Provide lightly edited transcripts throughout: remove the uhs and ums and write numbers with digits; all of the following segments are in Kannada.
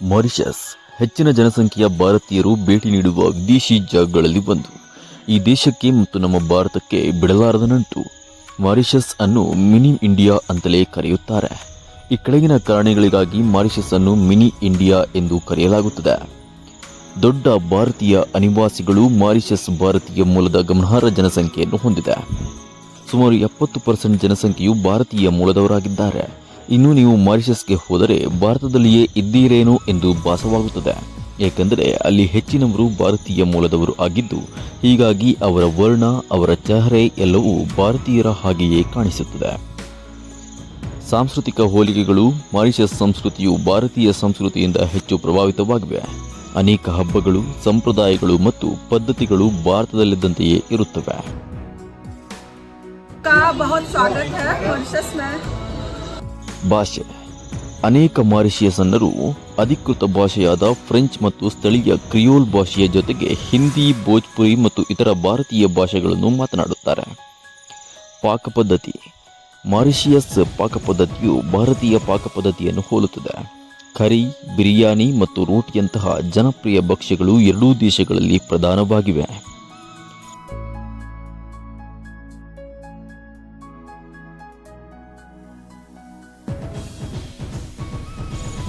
ಮಾರಿಷಸ್ ಹೆಚ್ಚಿನ ಜನಸಂಖ್ಯೆಯ ಭಾರತೀಯರು ಭೇಟಿ ನೀಡುವ ವಿದೇಶಿ ಜಾಗಗಳಲ್ಲಿ ಒಂದು. ಈ ದೇಶಕ್ಕೆ ಮತ್ತು ನಮ್ಮ ಭಾರತಕ್ಕೆ ಬಿಡಲಾರದ ನಂಟು. ಮಾರಿಷಸ್ ಅನ್ನು ಮಿನಿ ಇಂಡಿಯಾ ಅಂತಲೇ ಕರೆಯುತ್ತಾರೆ. ಈ ಕೆಳಗಿನ ಕಾರಣಗಳಿಗಾಗಿ ಮಾರಿಷಸ್ ಅನ್ನು ಮಿನಿ ಇಂಡಿಯಾ ಎಂದು ಕರೆಯಲಾಗುತ್ತದೆ. ದೊಡ್ಡ ಭಾರತೀಯ ಅನಿವಾಸಿಗಳು. ಮಾರಿಷಸ್ ಭಾರತೀಯ ಮೂಲದ ಗಮನಾರ್ಹ ಜನಸಂಖ್ಯೆಯನ್ನು ಹೊಂದಿದೆ. ಸುಮಾರು 70% ಜನಸಂಖ್ಯೆಯು ಭಾರತೀಯ ಮೂಲದವರಾಗಿದ್ದಾರೆ. ಇನ್ನು ನೀವು ಮಾರಿಷಸ್ಗೆ ಹೋದರೆ ಭಾರತದಲ್ಲಿಯೇ ಇದ್ದೀರೇನೋ ಎಂದು ಭಾಸವಾಗುತ್ತದೆ. ಏಕೆಂದರೆ ಅಲ್ಲಿ ಹೆಚ್ಚಿನವರು ಭಾರತೀಯ ಮೂಲದವರು ಆಗಿದ್ದು, ಹೀಗಾಗಿ ಅವರ ವರ್ಣ, ಅವರ ಚೆಹರೆ ಎಲ್ಲವೂ ಭಾರತೀಯರ ಹಾಗೆಯೇ ಕಾಣಿಸುತ್ತದೆ. ಸಾಂಸ್ಕೃತಿಕ ಹೋಲಿಕೆಗಳು. ಮಾರಿಷಸ್ ಸಂಸ್ಕೃತಿಯು ಭಾರತೀಯ ಸಂಸ್ಕೃತಿಯಿಂದ ಹೆಚ್ಚು ಪ್ರಭಾವಿತವಾಗಿವೆ. ಅನೇಕ ಹಬ್ಬಗಳು, ಸಂಪ್ರದಾಯಗಳು ಮತ್ತು ಪದ್ಧತಿಗಳು ಭಾರತದಲ್ಲಿದ್ದಂತೆಯೇ ಇರುತ್ತವೆ. ಭಾಷೆ. ಅನೇಕ ಮಾರಿಷಿಯನ್ನರು ಅಧಿಕೃತ ಭಾಷೆಯಾದ ಫ್ರೆಂಚ್ ಮತ್ತು ಸ್ಥಳೀಯ ಕ್ರಿಯೋಲ್ ಭಾಷೆಯ ಜೊತೆಗೆ ಹಿಂದಿ, ಭೋಜ್ಪುರಿ ಮತ್ತು ಇತರ ಭಾರತೀಯ ಭಾಷೆಗಳನ್ನು ಮಾತನಾಡುತ್ತಾರೆ. ಪಾಕಪದ್ಧತಿ. ಮಾರಿಷಿಯಸ್ ಪಾಕಪದ್ಧತಿಯು ಭಾರತೀಯ ಪಾಕಪದ್ಧತಿಯನ್ನು ಹೋಲುತ್ತದೆ. ಕರಿ, ಬಿರಿಯಾನಿ ಮತ್ತು ರೋಟಿಯಂತಹ ಜನಪ್ರಿಯ ಭಕ್ಷ್ಯಗಳು ಎರಡೂ ದೇಶಗಳಲ್ಲಿ ಪ್ರಧಾನವಾಗಿವೆ.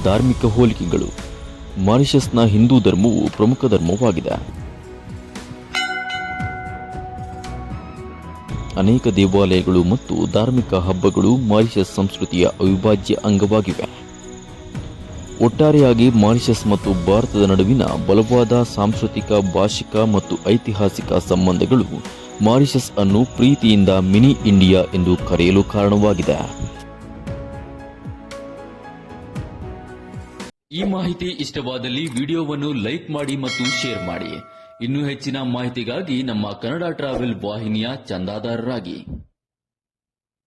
ಧಾರ್ಮಿಕ ಹೋಲಿಕೆಗಳು. ಮಾರಿಷಸ್ನ ಹಿಂದೂ ಧರ್ಮವು ಪ್ರಮುಖ ಧರ್ಮವಾಗಿದೆ. ಅನೇಕ ದೇವಾಲಯಗಳು ಮತ್ತು ಧಾರ್ಮಿಕ ಹಬ್ಬಗಳು ಮಾರಿಷಸ್ ಸಂಸ್ಕೃತಿಯ ಅವಿಭಾಜ್ಯ ಅಂಗವಾಗಿವೆ. ಒಟ್ಟಾರೆಯಾಗಿ ಮಾರಿಷಸ್ ಮತ್ತು ಭಾರತದ ನಡುವಿನ ಬಲವಾದ ಸಾಂಸ್ಕೃತಿಕ, ಭಾಷಿಕ ಮತ್ತು ಐತಿಹಾಸಿಕ ಸಂಬಂಧಗಳು ಮಾರಿಷಸ್ ಅನ್ನು ಪ್ರೀತಿಯಿಂದ ಮಿನಿ ಇಂಡಿಯಾ ಎಂದು ಕರೆಯಲು ಕಾರಣವಾಗಿದೆ. ಈ ಮಾಹಿತಿ ಇಷ್ಟವಾದಲ್ಲಿ ವಿಡಿಯೋವನ್ನು ಲೈಕ್ ಮಾಡಿ ಮತ್ತು ಶೇರ್ ಮಾಡಿ. ಇನ್ನೂ ಹೆಚ್ಚಿನ ಮಾಹಿತಿಗಾಗಿ ನಮ್ಮ ಕನ್ನಡ ಟ್ರಾವೆಲ್ ವಾಹಿನಿಯ ಚಂದಾದಾರರಾಗಿ.